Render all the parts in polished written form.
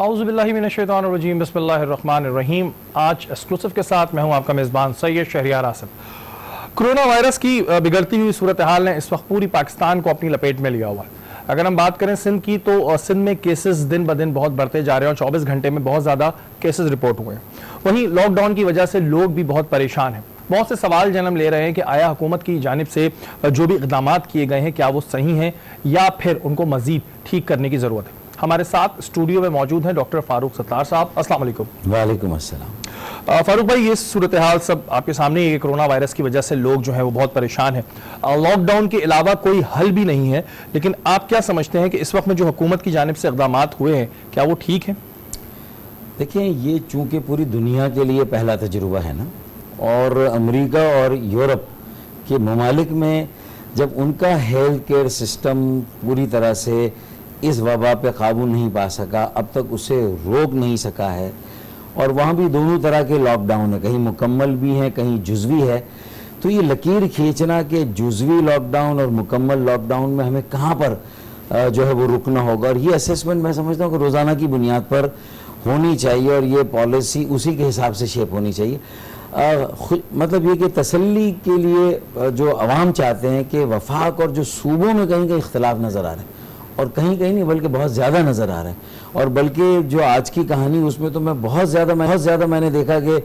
اعوذ باللہ من الشیطان الرجیم بسم اللہ الرحمن الرحیم. آج ایکسکلوسیو کے ساتھ میں ہوں آپ کا میزبان سید شہریار آصف. کرونا وائرس کی بگڑتی ہوئی صورتحال نے اس وقت پوری پاکستان کو اپنی لپیٹ میں لیا ہوا ہے. اگر ہم بات کریں سندھ کی تو سندھ میں کیسز دن بدن بہت بڑھتے جا رہے ہیں اور 24 گھنٹے میں بہت زیادہ کیسز رپورٹ ہوئے ہیں. وہیں لاک ڈاؤن کی وجہ سے لوگ بھی بہت پریشان ہیں. بہت سے سوال جنم لے رہے ہیں کہ آیا حکومت کی جانب سے جو بھی اقدامات کیے گئے ہیں کیا وہ صحیح ہیں یا پھر ان کو مزید ٹھیک کرنے کی ضرورت ہے. ہمارے ساتھ اسٹوڈیو میں موجود ہیں ڈاکٹر فاروق ستار صاحب. السلام علیکم. وعلیکم السلام. فاروق بھائی، یہ صورتحال سب آپ کے سامنے ہے. کرونا وائرس کی وجہ سے لوگ جو ہیں وہ بہت پریشان ہیں. لاک ڈاؤن کے علاوہ کوئی حل بھی نہیں ہے، لیکن آپ کیا سمجھتے ہیں کہ اس وقت میں جو حکومت کی جانب سے اقدامات ہوئے ہیں کیا وہ ٹھیک ہیں؟ دیکھیں، یہ چونکہ پوری دنیا کے لیے پہلا تجربہ ہے نا، اور امریکہ اور یورپ کے ممالک میں جب ان کا ہیلتھ کیئر سسٹم پوری طرح سے اس وبا پہ قابو نہیں پا سکا، اب تک اسے روک نہیں سکا ہے، اور وہاں بھی دونوں طرح کے لاک ڈاؤن ہیں، کہیں مکمل بھی ہیں کہیں جزوی ہے. تو یہ لکیر کھینچنا کہ جزوی لاک ڈاؤن اور مکمل لاک ڈاؤن میں ہمیں کہاں پر جو ہے وہ رکنا ہوگا، اور یہ اسیسمنٹ میں سمجھتا ہوں کہ روزانہ کی بنیاد پر ہونی چاہیے، اور یہ پالیسی اسی کے حساب سے شیپ ہونی چاہیے. مطلب یہ کہ تسلی کے لیے جو عوام چاہتے ہیں کہ وفاق اور جو صوبوں میں کہیں کہیں اختلاف نظر آ رہے ہیں، اور کہیں کہیں نہیں بلکہ بہت زیادہ نظر آ رہے ہیں. اور بلکہ جو آج کی کہانی اس میں تو میں بہت زیادہ میں نے دیکھا کہ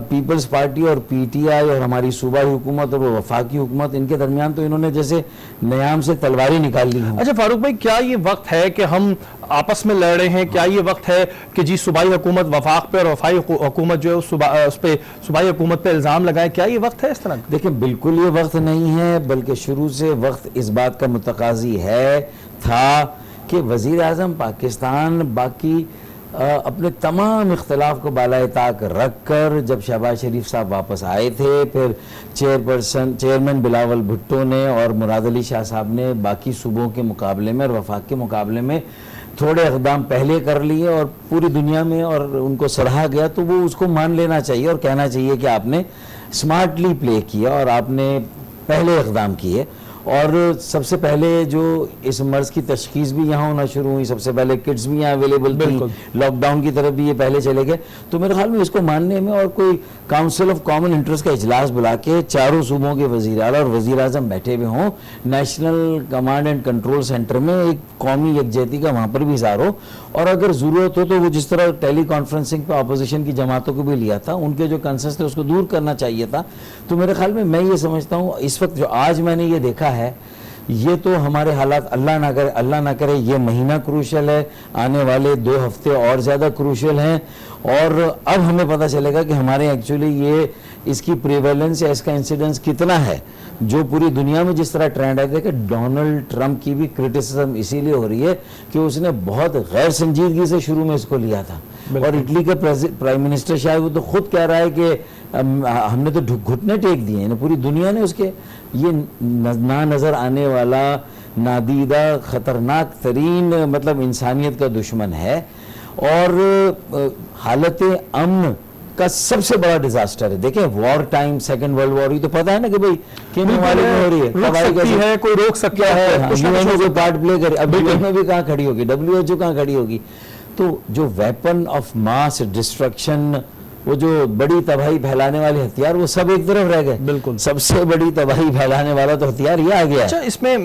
پیپلز پارٹی اور پی ٹی آئی اور ہماری صوبائی حکومت اور وفاقی حکومت، ان کے درمیان تو انہوں نے جیسے نیام سے تلواریں نکال لی ہیں. اچھا فاروق بھائی، کیا یہ وقت ہے کہ ہم آپس میں لڑ رہے ہیں؟ کیا یہ وقت ہے کہ جی صوبائی حکومت وفاق پہ اور وفاقی حکومت جو ہے اس پہ صوبائی حکومت پہ الزام لگائے؟ کیا یہ وقت ہے اس طرح؟ دیکھیں، بالکل یہ وقت نہیں ہے، بلکہ شروع سے وقت اس بات کا متقاضی تھا کہ وزیر اعظم پاکستان باقی اپنے تمام اختلاف کو بالائے طاق رکھ کر جب شہباز شریف صاحب واپس آئے تھے، پھر چیئرمین بلاول بھٹو نے اور مراد علی شاہ صاحب نے باقی صوبوں کے مقابلے میں اور وفاق کے مقابلے میں تھوڑے اقدام پہلے کر لیے اور پوری دنیا میں اور ان کو سراہا گیا، تو وہ اس کو مان لینا چاہیے اور کہنا چاہیے کہ آپ نے سمارٹلی پلے کیا اور آپ نے پہلے اقدام کیے. اور سب سے پہلے جو اس مرض کی تشخیص بھی یہاں ہونا شروع ہوئی، سب سے پہلے کٹس بھی یہاں اویلیبل تھی، لاک ڈاؤن کی طرف بھی یہ پہلے چلے گئے. تو میرے خیال میں اس کو ماننے میں، اور کوئی کاؤنسل آف کامن انٹرسٹ کا اجلاس بلا کے چاروں صوبوں کے وزیر اعلیٰ اور وزیر اعظم بیٹھے ہوئے ہوں، national command and control centre میں ایک قومی یکجہتی کا وہاں پر بھی اظہار ہو، اور اگر ضرورت ہو تو وہ جس طرح ٹیلی کانفرنسنگ پہ اپوزیشن کی جماعتوں کو بھی لیا تھا، ان کے جو کنسرنس تھے اس کو دور کرنا چاہیے تھا. تو میرے خیال میں یہ سمجھتا ہوں اس وقت جو آج میں نے یہ دیکھا ہے، یہ تو ہمارے حالات اللہ نہ کرے یہ مہینہ کروشل ہے، آنے والے 2 ہفتے اور زیادہ کروشل ہیں، اور اب ہمیں پتہ چلے گا کہ ہمارے ایکچولی یہ اس کی پریویلنس یا اس کا انسیڈنس کتنا ہے. جو پوری دنیا میں جس طرح ٹرینڈ ہے کہ ڈونلڈ ٹرمپ کی بھی کرٹیسزم اسی لیے ہو رہی ہے کہ اس نے بہت غیر سنجیدگی سے شروع میں اس کو لیا تھا، اور اٹلی کا پرائم منسٹر شاید وہ تو خود کہہ رہا ہے کہ ہم نے تو گھٹنے ٹیک دیے ہیں. پوری دنیا نے اس کے یہ نہ نظر آنے والا نادیدہ خطرناک ترین مطلب انسانیت کا دشمن ہے، اور حالت امن کا سب سے بڑا ڈیزاسٹر ہے. دیکھیں، war time, second world war, یہ تو پتہ ہے نا کہ بھئی کن ممالک میں ہو رہی ہے، کوئی روک سکتا ہے، کوئی پارٹ پلے کرے. اب میں بھی کہاں کھڑی ہوگی، WHO کہاں کھڑی ہوگی. تو جو ویپن آف ماس ڈسٹرکشن، وہ جو بڑی تباہی پھیلانے والے ہتھیار، وہ سب ایک طرف رہ گئے. بالکل سب سے بڑی تباہی پھیلانے والا تو ہتھیار یہ آ گیا. اچھا، اس میں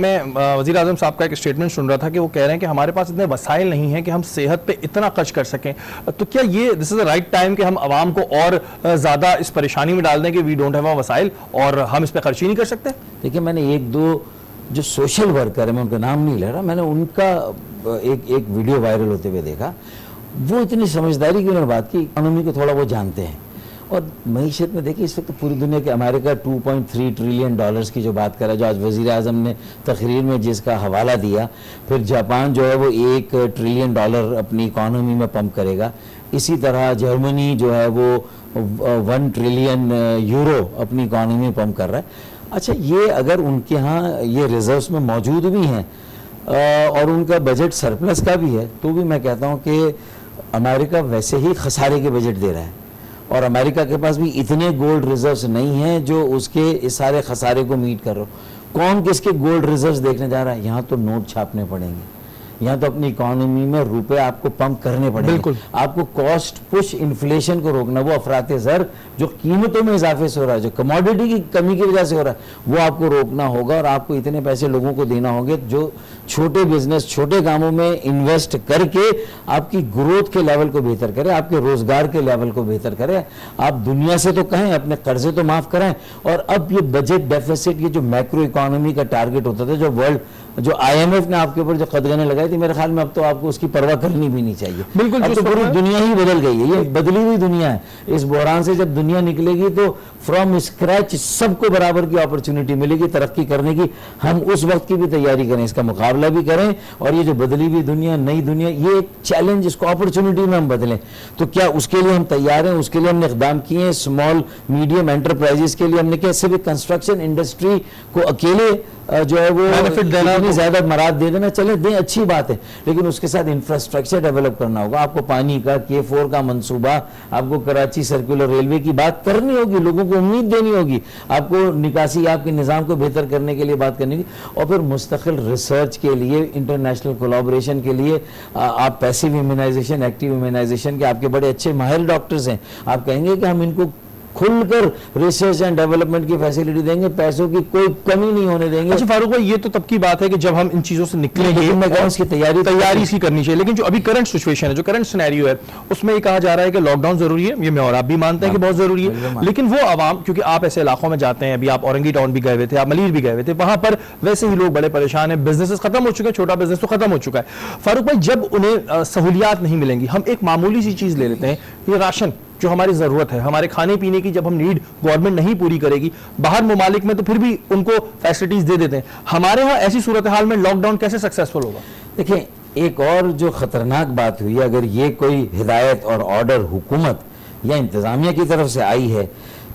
وزیر اعظم صاحب کا ایک اسٹیٹمنٹ سن رہا تھا کہ وہ کہہ رہے ہیں کہ ہمارے پاس اتنے وسائل نہیں ہیں کہ ہم صحت پہ اتنا خرچ کر سکیں. تو کیا یہ دس از دا رائٹ ٹائم کہ ہم عوام کو اور زیادہ اس پریشانی میں ڈال دیں کہ وی ڈونٹ ہیو وسائل اور ہم اس پہ خرچ ہی نہیں کر سکتے؟ دیکھیں، میں نے 1-2 جو سوشل ورکر ہیں، میں ان کا نام نہیں لے رہا، میں نے ان کا ایک ویڈیو وائرل ہوتے ہوئے دیکھا. وہ اتنی سمجھداری کی انہوں نے بات کی، اکانومی کو تھوڑا وہ جانتے ہیں. اور معیشت میں دیکھیں اس وقت پوری دنیا کے امریکہ 2.3 ٹریلین ڈالرز کی جو بات کرا، جو آج وزیر اعظم نے تقریر میں جس کا حوالہ دیا، پھر جاپان جو ہے وہ $1 ٹریلین اپنی اکانومی میں پمپ کرے گا. اسی طرح جرمنی جو ہے وہ 1 ٹریلین یورو اپنی اکانومی میں پمپ کر رہا ہے. اچھا، یہ اگر ان کے ہاں یہ ریزروز میں موجود بھی ہیں اور ان کا بجٹ سرپلس کا بھی ہے، تو بھی میں کہتا ہوں کہ امریکہ ویسے ہی خسارے کے بجٹ دے رہا ہے، اور امریکہ کے پاس بھی اتنے گولڈ ریزروز نہیں ہیں جو اس کے اس سارے خسارے کو میٹ کر رہا ہو. کون کس کے گولڈ ریزروز دیکھنے جا رہا ہے؟ یہاں تو نوٹ چھاپنے پڑیں گے. یا تو اپنی اکانومی میں روپے آپ کو پمپ کرنے پڑیں گے. بالکل. آپ کو کاسٹ پش انفلیشن کو روکنا, وہ افراط زر جو قیمتوں میں اضافے سے ہو رہا ہے, جو کموڈیٹی کی کمی کی وجہ سے ہو رہا ہے, وہ آپ کو روکنا ہوگا, اور آپ کو اتنے پیسے لوگوں کو دینا ہوں گے جو چھوٹے بزنس, چھوٹے کاموں میں انویسٹ کر کے آپ کی گروتھ کے لیول کو بہتر کرے, آپ کے روزگار کے لیول کو بہتر کرے. آپ دنیا سے تو کہیں اپنے قرضے تو معاف کرائیں, اور اب یہ بجٹ ڈیفیسٹ, یہ جو میکرو اکانومی کا ٹارگٹ ہوتا تھا, جو ورلڈ, جو آئی ایم ایف نے آپ کے اوپر جو قدغنیں لگائی تھی, میرے خیال میں اب تو آپ کو اس کی پرواہ کرنی بھی نہیں چاہیے. بالکل, اب تو پوری دنیا ہی بدل گئی ہے, یہ بدلی ہوئی دنیا ہے. اس بحران سے جب دنیا نکلے گی تو فرام اسکریچ سب کو برابر کی اپرچونٹی ملے گی ترقی کرنے کی. ہم اس وقت کی بھی تیاری کریں, اس کا مقابلہ بھی کریں, اور یہ جو بدلی ہوئی دنیا, نئی دنیا, یہ ایک چیلنج, اس کو اپرچونٹی میں ہم بدلیں. تو کیا اس کے لیے ہم تیار ہیں؟ اس کے لیے ہم نے اقدام کیے ہیں. اسمال میڈیم انٹرپرائزز کے لیے ہم نے کیا, صرف کنسٹرکشن انڈسٹری کو اکیلے جو ہے وہ اتنی زیادہ مراد دے دینا, چلے دیں, اچھی بات ہے, لیکن اس کے ساتھ انفراسٹرکچر ڈیولپ کرنا ہوگا. آپ کو پانی کا K4 کا منصوبہ, آپ کو کراچی سرکولر ریلوے کی بات کرنی ہوگی, لوگوں کو امید دینی ہوگی, آپ کو نکاسی آپ کے نظام کو بہتر کرنے کے لیے بات کرنی ہوگی, اور پھر مستقل ریسرچ کے لیے, انٹرنیشنل کولیبریشن کے لیے آپ پیسیو امیونائزیشن, ایکٹیو امیونائزیشن کے آپ کے بڑے اچھے ماہر ڈاکٹرز ہیں, آپ کہیں گے کہ ہم ان کو کھل کر ریسرچ اینڈ ڈیولپمنٹ کی فیسلٹی دیں گے, پیسوں کی کوئی کمی نہیں ہونے دیں گے. اچھا فاروق بھائی, یہ تو تب کی بات ہے کہ جب ہم ان چیزوں سے نکلیں گے, میں کہوں اس کی تیاری اس کی کرنی چاہیے. لیکن جو ابھی کرنٹ سچویشن ہے, جو کرنٹ سینیریو ہے, اس میں یہ کہا جا رہا ہے کہ لاک ڈاؤن ضروری ہے, یہ میں اور آپ بھی مانتے ہیں کہ بہت ضروری ہے, لیکن وہ عوام, کیونکہ آپ ایسے علاقوں میں جاتے ہیں, ابھی آپ اورنگی ٹاؤن بھی گئے ہوئے تھے, آپ ملیر بھی گئے ہوئے تھے, وہاں پر ویسے ہی لوگ بڑے پریشان ہیں, بزنسز ختم ہو چکے ہیں, چھوٹا بزنس تو ختم ہو چکا ہے. فاروق بھائی, جب انہیں سہولیات نہیں ملیں گی, ہم ایک معمولی سی چیز لے لیتے ہیں, یہ راشن جو ہماری ضرورت ہے, ہمارے کھانے پینے کی جب ہم نیڈ گورنمنٹ نہیں پوری کرے گی, باہر ممالک میں تو پھر بھی ان کو فیسلٹیز دے دیتے ہیں, ہمارے ہاں ایسی صورتحال میں لاک ڈاؤن کیسے سکسیسفل ہوگا؟ دیکھیں, ایک اور جو خطرناک بات ہوئی ہے, اگر یہ کوئی ہدایت اور آرڈر حکومت یا انتظامیہ کی طرف سے آئی ہے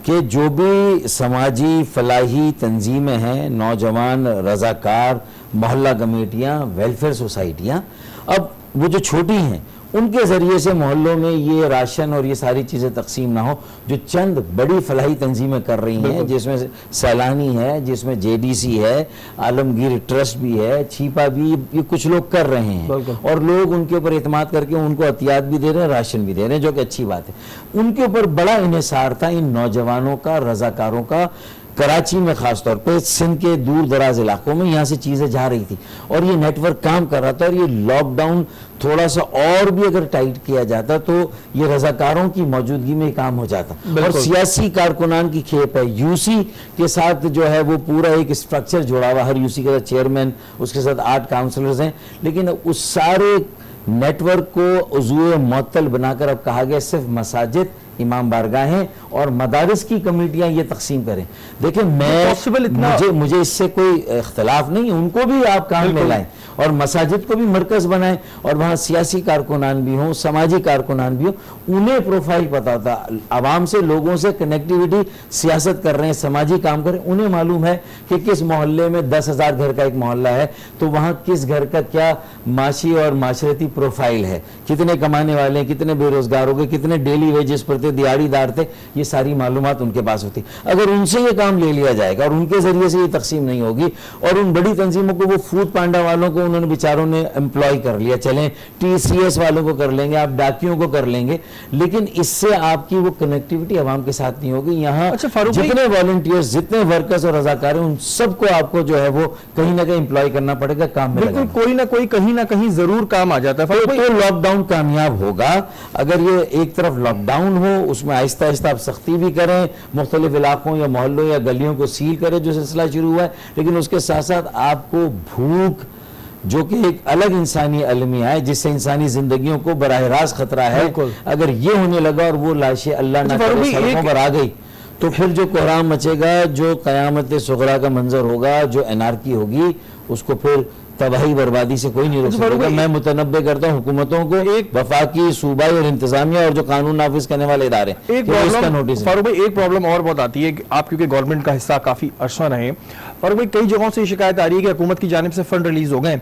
کہ جو بھی سماجی فلاحی تنظیمیں ہیں, نوجوان رضاکار, محلہ کمیٹیاں, ویلفیئر سوسائٹیاں, اب وہ جو چھوٹی ہیں, ان کے ذریعے سے محلوں میں یہ راشن اور یہ ساری چیزیں تقسیم نہ ہو, جو چند بڑی فلاحی تنظیمیں کر رہی ہیں, جس میں سیلانی ہے, جس میں JDC ہے, عالمگیر ٹرسٹ بھی ہے, چھیپا بھی, یہ کچھ لوگ کر رہے ہیں, اور لوگ ان کے اوپر اعتماد کر کے ان کو عطیات بھی دے رہے ہیں, راشن بھی دے رہے ہیں, جو کہ اچھی بات ہے. ان کے اوپر بڑا انحصار تھا ان نوجوانوں کا, رضاکاروں کا. کراچی میں خاص طور پہ, سندھ کے دور دراز علاقوں میں یہاں سے چیزیں جا رہی تھی, اور یہ نیٹ ورک کام کر رہا تھا, اور یہ لاک ڈاؤن تھوڑا سا اور بھی اگر ٹائٹ کیا جاتا تو یہ رضاکاروں کی موجودگی میں کام ہو جاتا. اور سیاسی کارکنان کی کھیپ ہے, UC کے ساتھ جو ہے وہ پورا ایک اسٹرکچر جوڑا ہوا, ہر UC کے ساتھ چیئرمین, اس کے ساتھ 8 کاؤنسلرز ہیں, لیکن اس سارے نیٹ ورک کو عضو معطل بنا کر اب کہا گیا صرف مساجد, امام بارگاہیں اور مدارس کی کمیٹیاں یہ تقسیم کریں. دیکھیں, مجھے اس سے کوئی اختلاف نہیں, ان کو بھی آپ کام میں لائیں, اور مساجد کو بھی مرکز بنائیں, اور وہاں سیاسی کارکنان بھی ہوں, سماجی کارکنان بھی ہوں, انہیں پروفائل پتا ہوتا, عوام سے, لوگوں سے کنیکٹیوٹی, سیاست کر رہے ہیں, سماجی کام کر رہے ہیں, انہیں معلوم ہے کہ کس محلے میں 10,000 گھر کا ایک محلہ ہے, تو وہاں کس گھر کا کیا معاشی اور معاشرتی پروفائل ہے, کتنے کمانے والے ہیں, کتنے بے روزگار ہو گئے, کتنے ڈیلی ویجز پر تھے, دیہڑی دار تھے, یہ ساری معلومات ان کے پاس ہوتی. اگر ان سے یہ کام لے لیا جائے گا اور ان کے ذریعے سے یہ تقسیم نہیں ہوگی, اور ان بڑی تنظیموں کو, وہ فوڈ پانڈا والوں کو انہوں نے بیچاروں نے امپلائی کر لیا, چلیں TCS والوں کو کر لیں گے, آپ ڈاکیوں کو کر لیں گے, لیکن اس سے آپ کی وہ کنیکٹیوٹی عوام کے ساتھ نہیں ہوگی. یہاں جتنے والنٹیئرز, جتنے ورکرز اور رضاکار ہیں, ان سب کو آپ کو جو ہے وہ کہیں نہ کہیں امپلائی کرنا پڑے گا, کام میں لگانا. بالکل, کوئی نہ کوئی کہیں نہ کہیں ضرور کام آ جاتا ہے. تو لاک ڈاؤن کامیاب ہوگا اگر یہ ایک طرف لاک ڈاؤن ہو, اس میں آہستہ آہستہ آپ سختی بھی کریں, مختلف علاقوں یا محلوں یا گلیوں کو سیل کریں, جو سلسلہ شروع ہوا ہے, لیکن اس کے ساتھ ساتھ آپ کو بھوک, جو کہ ایک الگ انسانی المیہ ہے, جس سے انسانی زندگیوں کو براہ راست خطرہ ہے, اگر یہ ہونے لگا اور وہ لاشیں اللہ نہ کرے سڑکوں پر آ گئی, تو پھر جو کوہرام مچے گا, جو قیامت صغریٰ کا منظر ہوگا, جو انارکی ہوگی, اس کو پھر تباہی بربادی سے کوئی نہیں روک سکے گا. میں متنبع کرتا ہوں حکومتوں کو, ایک وفاقی, صوبائی اور انتظامیہ اور جو قانون نافذ کرنے والے ادارے, فاروق بھائی ایک پرابلم اور بہت آتی ہے, آپ کیونکہ گورنمنٹ کا حصہ کافی عرصہ رہے, فاروق بھائی کئی جگہوں سے یہ شکایت آ رہی ہے کہ حکومت کی جانب سے فنڈ ریلیز ہو گئے,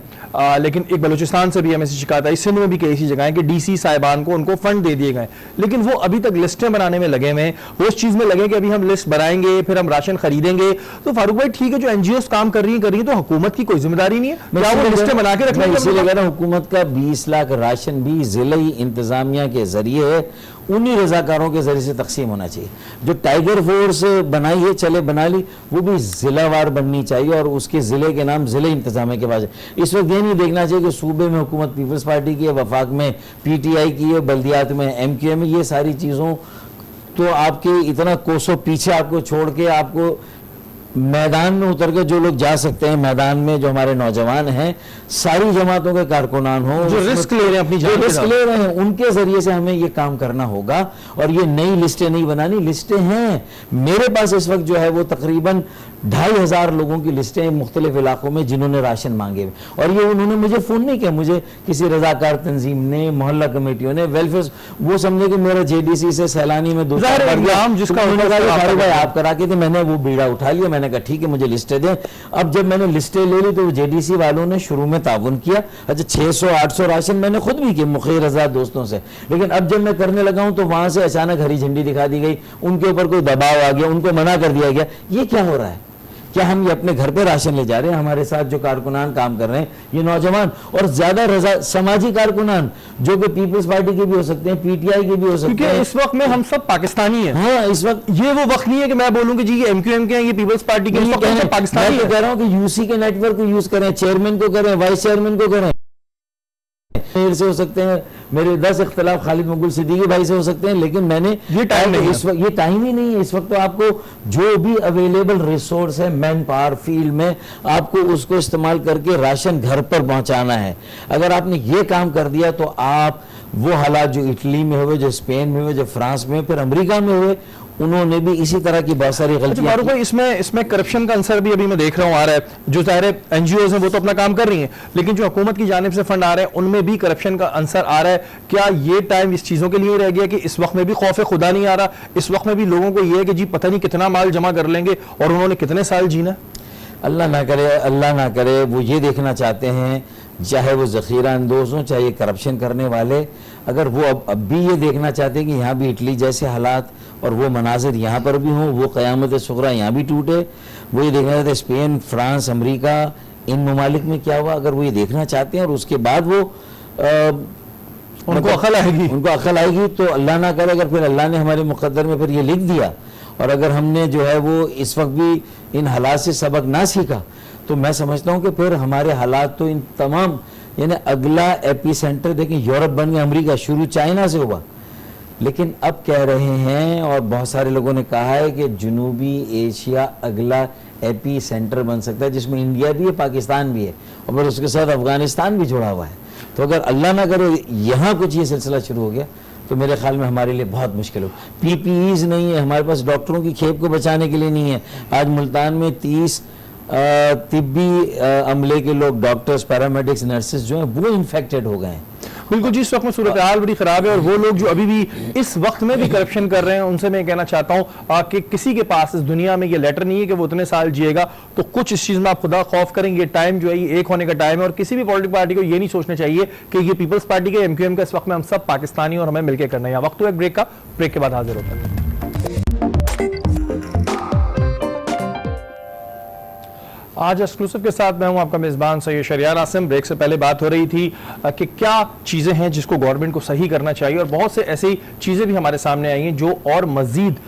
لیکن ایک بلوچستان سے بھی ہمیں شکایت آئی, سندھ میں بھی کئی ایسی جگہیں کہ DC صاحبان کو ان کو فنڈ دے دیے گئے, لیکن وہ ابھی تک لسٹیں بنانے میں لگے ہوئے ہیں, وہ اس چیز میں لگے کہ ابھی ہم لسٹ بنائیں گے, پھر ہم راشن خریدیں گے. تو فاروق بھائی ٹھیک ہے, جو NGOs کام کر رہی ہیں تو حکومت کی کوئی ذمہ داری نہیں ہے؟ کیا وہ لسٹیں بنا کے رکھنے میں اسی لیے کہہ رہا ہوں حکومت کا 20 لاکھ راشن بھی ضلعی انتظامیہ کے ذریعے انہی رضاکاروں کے ذریعے سے تقسیم ہونا چاہیے. جو ٹائیگر فورس بنائی ہے چلے بنا لی, وہ بھی ضلع وار بننی چاہیے اور اس کے ضلع کے نام ضلع انتظامیہ کے پاس ہے. اس وقت یہ نہیں دیکھنا چاہیے کہ صوبے میں حکومت پیپلز پارٹی کی ہے, وفاق میں پی ٹی آئی کی ہے, بلدیات میں ایم کیو ایم ہے. یہ ساری چیزوں تو آپ کے اتنا کوسوں پیچھے آپ کو چھوڑ کے آپ کو میدان میں اتر کے جو لوگ جا سکتے ہیں میدان میں, جو ہمارے نوجوان ہیں, ساری جماعتوں کے کارکنان ہوں, جو رسک لے رہے ہیں اپنی جان کے رسک لے رہے ہیں, ان کے ذریعے سے ہمیں یہ کام کرنا ہوگا. اور یہ نئی لسٹیں نہیں بنانی, لسٹیں ہیں میرے پاس اس وقت جو ہے وہ تقریباً 2500 لوگوں کی لسٹیں مختلف علاقوں میں جنہوں نے راشن مانگے ہوئے. اور یہ انہوں نے مجھے فون نہیں کیا, مجھے کسی رضاکار تنظیم نے, محلہ کمیٹیوں نے, ویلفیئر, وہ سمجھے کہ میرا جے ڈی سی سے سیلانی میں دوسرا جس کا بھائی آپ کرا کے تھے, میں نے وہ بیڑا اٹھا لیا. میں نے کہا ٹھیک ہے مجھے لسٹیں دیں. اب جب میں نے لسٹیں لے لی تو جے ڈی سی والوں نے شروع میں تعاون کیا. اچھا 600-800 راشن میں نے خود بھی کیے مخیر آزاد دوستوں سے, لیکن اب جب میں کرنے لگا ہوں تو وہاں سے اچانک ہری جھنڈی دکھا دی گئی, ان کے اوپر کوئی دباؤ آ گیا, ان کو منع کر دیا گیا. یہ کیا ہو رہا ہے؟ کیا ہم یہ اپنے گھر پہ راشن لے جا رہے ہیں؟ ہمارے ساتھ جو کارکنان کام کر رہے ہیں یہ نوجوان اور زیادہ سماجی کارکنان جو کہ پیپلز پارٹی کے بھی ہو سکتے ہیں, پی ٹی آئی کے بھی ہو سکتے ہیں, کیونکہ اس وقت میں ہم سب پاکستانی ہیں. ہاں اس وقت یہ وہ وقت نہیں ہے کہ میں بولوں کہ جی یہ ایم کیو ایم کے ہیں, یہ پیپلز پارٹی کے ہیں, پاکستانی. میں کہہ رہا ہوں کہ یو سی کے نیٹ ورک کو یوز کریں, چیئرمین کو کریں, وائس چیئرمین کو کریں, میرے سے ہو سکتے ہیں, میرے 10 اختلاف خالد مقبول صدیقی بھائی سے ہو سکتے ہیں, لیکن میں نے یہ ٹائم نہیں, اس وقت یہ ٹائم ہی نہیں ہے. اس وقت تو آپ کو جو بھی اویلیبل ریسورس ہے مین پاور فیلڈ میں, آپ کو اس کو استعمال کر کے راشن گھر پر پہنچانا ہے. اگر آپ نے یہ کام کر دیا تو آپ وہ حالات جو اٹلی میں ہوئے, جو اسپین میں ہوئے, جو فرانس میں, پھر امریکہ میں ہوئے, انہوں نے بھی اسی طرح کی بہت ساری غلطیاں. فاروق بھائی اس میں کرپشن کا عنصر بھی ابھی میں دیکھ رہا ہوں آ رہا ہے. جو ظاہر این جی اوز ہیں وہ تو اپنا کام کر رہی ہیں, لیکن جو حکومت کی جانب سے فنڈ آ رہے ہیں ان میں بھی کرپشن کا عنصر آ رہا ہے. کیا یہ ٹائم اس چیزوں کے لیے رہ گیا کہ اس وقت میں بھی خوف خدا نہیں آ رہا, اس وقت میں بھی لوگوں کو یہ ہے کہ جی پتہ نہیں کتنا مال جمع کر لیں گے اور انہوں نے کتنے سال جینا؟ اللہ نہ کرے وہ یہ دیکھنا چاہتے ہیں, چاہے وہ ذخیرہ اندوز ہوں, چاہے کرپشن کرنے والے, اگر وہ اب بھی یہ دیکھنا چاہتے ہیں کہ یہاں بھی اٹلی جیسے حالات اور وہ مناظر یہاں پر بھی ہوں, وہ قیامت صغریٰ یہاں بھی ٹوٹے, وہ یہ دیکھنا چاہتے ہیں اسپین, فرانس, امریکہ, ان ممالک میں کیا ہوا, اگر وہ یہ دیکھنا چاہتے ہیں اور اس کے بعد وہ ان کو عقل آئے گی تو اللہ نہ کرے اگر پھر اللہ نے ہمارے مقدر میں پھر یہ لکھ دیا اور اگر ہم نے جو ہے وہ اس وقت بھی ان حالات سے سبق نہ سیکھا, تو میں سمجھتا ہوں کہ پھر ہمارے حالات تو ان تمام, یعنی اگلا ایپی سینٹر دیکھیں یورپ بن گیا, امریکہ شروع چائنا سے ہوا, لیکن اب کہہ رہے ہیں اور بہت سارے لوگوں نے کہا ہے کہ جنوبی ایشیا اگلا ایپی سینٹر بن سکتا ہے, جس میں انڈیا بھی ہے, پاکستان بھی ہے, اور پھر اس کے ساتھ افغانستان بھی جڑا ہوا ہے. تو اگر اللہ نہ کرے یہاں کچھ یہ سلسلہ شروع ہو گیا تو میرے خیال میں ہمارے لیے بہت مشکل ہو. پی پی ایز نہیں ہے ہمارے پاس, ڈاکٹروں کی کھیپ کو بچانے کے لیے نہیں ہے. آج ملتان میں 30 طبی عملے کے لوگ, ڈاکٹرز, پیرامیڈکس, نرسز جو ہیں وہ انفیکٹڈ ہو گئے ہیں. بالکل جی, اس وقت میں صورتحال بڑی خراب ہے, اور وہ لوگ جو ابھی بھی اس وقت میں بھی کرپشن کر رہے ہیں ان سے میں کہنا چاہتا ہوں کہ کسی کے پاس اس دنیا میں یہ لیٹر نہیں ہے کہ وہ اتنے سال جیے گا, تو کچھ اس چیز میں آپ خدا خوف کریں. یہ ٹائم جو ہے یہ ایک ہونے کا ٹائم ہے, اور کسی بھی پولیٹیکل پارٹی کو یہ نہیں سوچنا چاہیے کہ یہ پیپلز پارٹی کے, ایم کیو ایم کا, اس وقت میں ہم سب پاکستانی اور ہمیں مل کے کرنا ہے. وقت ہوا ایک بریک کا, بریک کے بعد حاضر ہوتا ہے. آج ایکسکلوسیو کے ساتھ میں ہوں آپ کا میزبان سید شہریار عاصم. بریک سے پہلے بات ہو رہی تھی کہ کیا چیزیں ہیں جس کو گورنمنٹ کو صحیح کرنا چاہیے, اور بہت سے ایسی چیزیں بھی ہمارے سامنے آئی ہیں جو اور مزید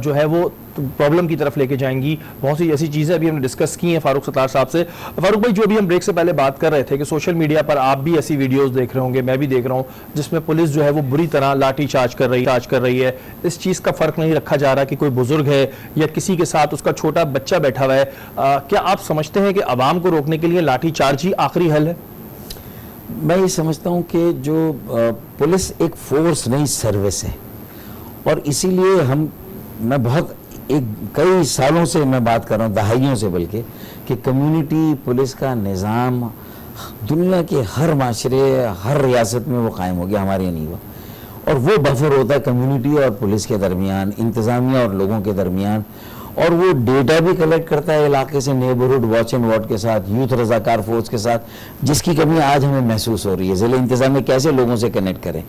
جو ہے وہ پرابلم کی طرف لے کے جائیں گی. بہت سی ایسی چیزیں ابھی ہم نے ڈسکس کی ہیں فاروق ستار صاحب سے. فاروق بھائی, جو ابھی ہم بریک سے پہلے بات کر رہے تھے کہ سوشل میڈیا پر آپ بھی ایسی ویڈیوز دیکھ رہے ہوں گے, میں بھی دیکھ رہا ہوں, جس میں پولیس جو ہے وہ بری طرح لاٹھی چارج کر رہی ہے. اس چیز کا فرق نہیں رکھا جا رہا کہ کوئی بزرگ ہے یا کسی کے ساتھ اس کا چھوٹا بچہ بیٹھا ہوا ہے. کیا آپ سمجھتے ہیں کہ عوام کو روکنے کے لیے لاٹھی چارج ہی آخری حل ہے؟ میں یہ سمجھتا ہوں کہ جو پولیس ایک فورس نہیں سروس ہے, اور اسی لیے میں بہت کئی سالوں سے میں بات کر رہا ہوں, دہائیوں سے بلکہ, کہ کمیونٹی پولیس کا نظام دنیا کے ہر معاشرے, ہر ریاست میں وہ قائم ہو گیا, ہمارے نہیں ہوا. اور وہ بفر ہوتا ہے کمیونٹی اور پولیس کے درمیان, انتظامیہ اور لوگوں کے درمیان, اور وہ ڈیٹا بھی کلیکٹ کرتا ہے علاقے سے, نیبرہڈ واچ اینڈ واٹ کے ساتھ, یوتھ رضاکار فورس کے ساتھ, جس کی کمی آج ہمیں محسوس ہو رہی ہے. ضلع انتظامیہ کیسے لوگوں سے کنیکٹ کریں,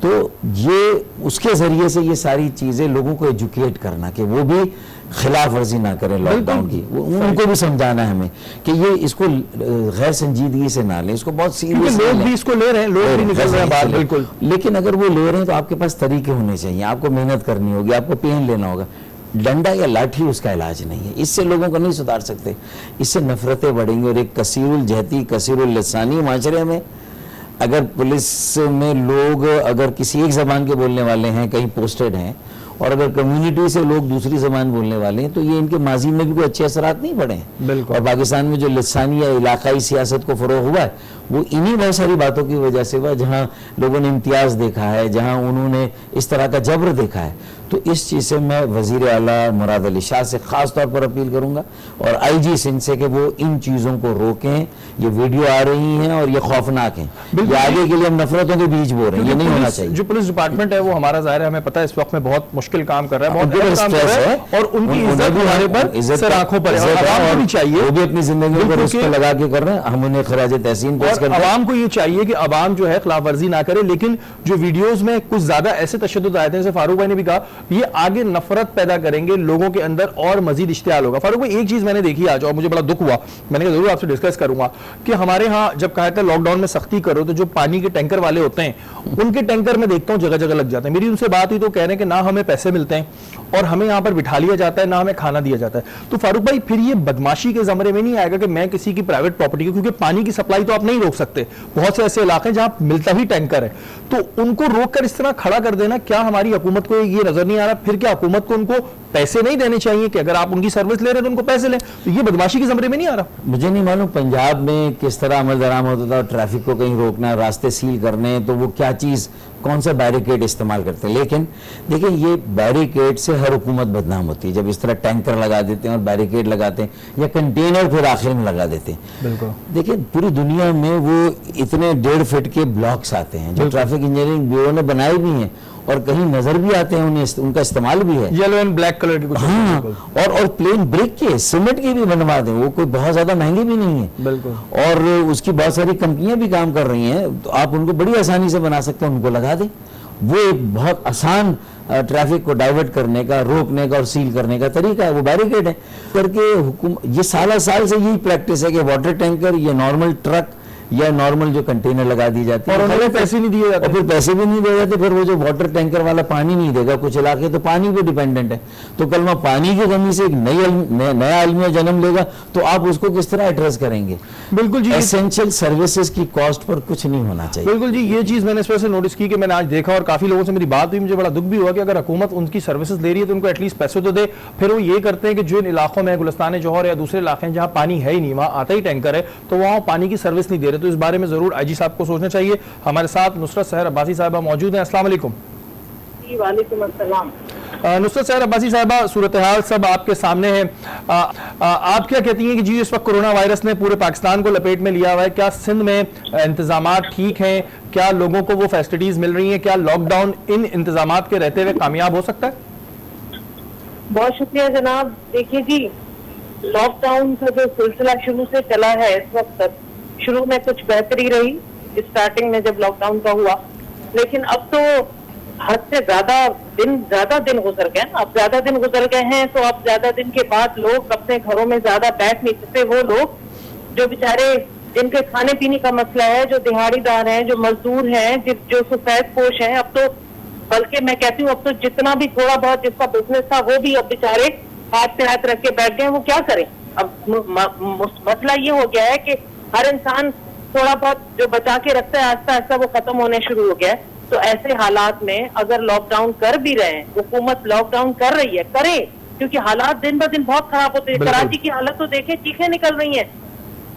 تو یہ اس کے ذریعے سے یہ ساری چیزیں لوگوں کو ایجوکیٹ کرنا کہ وہ بھی خلاف ورزی نہ کریں لاک ڈاؤن کی. ان کو بھی سمجھانا ہے ہمیں کہ یہ اس کو غیر سنجیدگی سے نہ لیں, اس کو بہت سیریس لوگ بھی اس کو لے رہے ہیں, لوگ بھی نکل رہے ہیں باہر. بالکل, لیکن اگر وہ لے رہے ہیں تو آپ کے پاس طریقے ہونے چاہیے, آپ کو محنت کرنی ہوگی, آپ کو پین لینا ہوگا. ڈنڈا یا لاٹھی اس کا علاج نہیں ہے, اس سے لوگوں کو نہیں سدھار سکتے, اس سے نفرتیں بڑھیں گی. اور ایک کثیر الجہتی کثیر اللسانی معاشرے میں اگر پولیس میں لوگ اگر کسی ایک زبان کے بولنے والے ہیں, کہیں پوسٹڈ ہیں, اور اگر کمیونٹی سے لوگ دوسری زبان بولنے والے ہیں, تو یہ ان کے ماضی میں بھی کوئی اچھے اثرات نہیں پڑے ہیں. بالکل. اور پاکستان میں جو لسانی یا علاقائی سیاست کو فروغ ہوا ہے وہ انہی بہت ساری باتوں کی وجہ سے ہوا, جہاں لوگوں نے امتیاز دیکھا ہے, جہاں انہوں نے اس طرح کا جبر دیکھا ہے. تو اس چیز سے میں وزیر اعلیٰ مراد علی شاہ سے خاص طور پر اپیل کروں گا, اور آئی جی سندھ سے کہ وہ ان چیزوں کو روکیں. یہ ویڈیو آ رہی ہیں اور یہ خوفناک ہیں, یہ آگے کے لیے ہم نفرتوں کے بیچ بو رہے ہیں, یہ نہیں ہونا چاہیے. جو پولیس ڈپارٹمنٹ ہے وہ ہمارا ظاہر ہے, ہمیں پتہ ہے اس وقت میں بہت مشکل کام کر رہا ہے, بہت اہم کام کر رہا ہے, اور ان کی عزت ہمارے پر سر آنکھوں پر ہے. اور عوام کو بھی چاہیے, وہ بھی اپنی زندگیوں پر اس پہ لگا کے کر رہے ہیں, ہم انہیں خراج تحسین پیش کرتے ہیں. عوام کو یہ چاہیے کہ عوام جو ہے خلاف ورزی نہ کرے, لیکن جو ویڈیوز میں کچھ زیادہ ایسے تشدد آئے تھے, جیسے فاروق بھائی نے بھی کہا, یہ آگے نفرت پیدا کریں گے لوگوں کے اندر اور مزید اشتعال ہوگا. فاروق بھائی ایک چیز میں نے دیکھی آج اور مجھے بڑا دکھ ہوا, میں نے کہا ضرور آپ سے ڈسکس کروں گا, کہ ہمارے ہاں جب کہا تھا لاک ڈاؤن میں سختی کرو, تو جو پانی کے ٹینکر والے ہوتے ہیں ان کے ٹینکر میں دیکھتا ہوں جگہ جگہ لگ جاتے ہیں. میری ان سے بات ہوئی تو کہہ رہے ہیں کہ نہ ہمیں پیسے ملتے ہیں اور ہمیں یہاں پر بٹھا لیا جاتا ہے, نہ ہمیں کھانا دیا جاتا ہے. تو فاروق بھائی پھر یہ بدماشی کے زمرے میں نہیں آئے گا کہ میں کسی کی پرائیویٹ پراپرٹی کو, کیونکہ پانی کی سپلائی تو آپ نہیں روک سکتے, بہت سے ایسے علاقے ہیں جہاں ملتا بھی ٹینکر ہے, تو ان کو روک کر اس طرح کھڑا کر دینا, کیا ہماری حکومت کو یہ نظر نہیں آ رہا پھر کیا حکومت کو ان کو پیسے نہیں دینے چاہیے کہ اگر آپ ان کی سروس لے رہے ہیں تو ان کو پیسے لیں؟ تو یہ بدماشی کے زمرے میں نہیں آ رہا. مجھے نہیں معلوم پنجاب میں کس طرح عمل درآمد ہوتا تھا, ٹریفک کو کہیں روکنا, راستے سیل کرنے, تو وہ کیا چیز کون سا بیریکیڈ استعمال کرتے ہیں. لیکن دیکھیں یہ بیریکیڈ سے ہر حکومت بدنام ہوتی ہے, جب اس طرح ٹینکر لگا دیتے ہیں اور بیریکیڈ لگاتے ہیں یا کنٹینر پھر آخر میں لگا دیتے ہیں. بالکل. دیکھیں پوری دنیا میں وہ اتنے 1.5 فٹ کے بلاکس آتے ہیں جو ٹریفک انجینئرنگ بیورو نے بنائے بھی ہیں, اور کہیں نظر بھی آتے ہیں, انہیں ان کا استعمال بھی ہے, یلو اینڈ بلیک کلر کی. ہاں, اور پلین بریک کے سیمنٹ کے بھی بنوا دیں, وہ کوئی بہت زیادہ مہنگے بھی نہیں ہیں. بالکل. اور اس کی بہت ساری کمپنیاں بھی کام کر رہی ہیں, تو آپ ان کو بڑی آسانی سے بنا سکتے ہیں, ان کو لگا دیں. وہ ایک بہت آسان ٹریفک کو ڈائیورٹ کرنے کا, روکنے کا اور سیل کرنے کا طریقہ ہے, وہ بیریکیڈ ہے. کر کے حکومت یہ سال سے یہی پریکٹس ہے کہ واٹر ٹینکر یا نارمل ٹرک یا نارمل جو کنٹینر لگا دی جاتی ہے, اور انہیں پیسے نہیں دیے جاتے, اور پھر پیسے بھی نہیں دے جاتے. پھر وہ جو واٹر ٹینکر والا پانی نہیں دے گا, کچھ علاقے تو پانی پہ ڈیپینڈنٹ ہے, تو کل وہ پانی کی کمی سے ایک نیا المیہ جنم لے گا, تو آپ اس کو کس طرح ایڈریس کریں گے؟ بالکل جی, ایسینشل سروسز کی کاسٹ پر کچھ نہیں ہونا چاہیے. بالکل جی, یہ چیز میں نے اس وجہ سے نوٹس کی کہ میں نے آج دیکھا اور کافی لوگوں سے میری بات ہوئی, مجھے بڑا دکھ بھی ہوا کہ اگر حکومت ان کی سروسز لے رہی ہے تو ان کو ایٹ لیسٹ پیسے تو دے. پھر وہ یہ کرتے ہیں کہ جو ان علاقوں میں گلستان جوہر یا دوسرے علاقے ہیں جہاں پانی ہے ہی نہیں, وہاں آتا ہی ٹینکر ہے, تو وہاں پانی کی سروس نہیں دے رہے. تو اس بارے میں ضرور آئی جی صاحب کو سوچنا چاہیے. ہمارے ساتھ نصرت سحر عباسی صاحبہ موجود ہیں. السلام علیکم. جی وعلیکم السلام. نصرت سحر عباسی صاحبہ, صورتحال سب آپ کے سامنے ہے, آپ کیا کہتی ہیں کہ جی اس وقت کرونا وائرس نے پورے پاکستان کو لپیٹ میں لیا ہوا ہے, کیا سندھ میں انتظامات ٹھیک ہیں, کیا لوگوں کو وہ فیسلٹیز مل رہی ہیں, کیا لاک ڈاؤن ان انتظامات کے رہتے ہوئے کامیاب ہو سکتا ہے؟ بہت شکریہ جناب. دیکھیے جی, لاک ڈاؤن کا جو سلسلہ شروع سے چلا ہے اس وقت تک, شروع میں کچھ بہتری رہی اسٹارٹنگ میں جب لاک ڈاؤن کا ہوا, لیکن اب تو حد سے زیادہ دن گزر گئے. اب زیادہ دن گزر گئے ہیں, تو اب زیادہ دن کے بعد لوگ اپنے گھروں میں زیادہ بیٹھ نہیں سکتے. وہ لوگ جو بیچارے جن کے کھانے پینے کا مسئلہ ہے, جو دہاڑی دار ہیں, جو مزدور ہیں, جو سفید پوش ہیں, اب تو بلکہ میں کہتی ہوں اب تو جتنا بھی تھوڑا بہت جس کا بزنس تھا وہ بھی اب بیچارے ہاتھ پہ ہاتھ رکھ کے بیٹھ گئے. وہ کیا کریں؟ اب مسئلہ یہ ہو گیا ہے کہ ہر انسان تھوڑا بہت جو بچا کے رکھتا ہے آہستہ آہستہ وہ ختم ہونے شروع ہو گیا ہے. تو ایسے حالات میں اگر لاک ڈاؤن کر بھی رہے ہیں, حکومت لاک ڈاؤن کر رہی ہے, کرے, کیونکہ حالات دن بہ دن بہت خراب ہوتے ہیں. کراچی کی حالت تو دیکھیں, چیخیں نکل رہی ہیں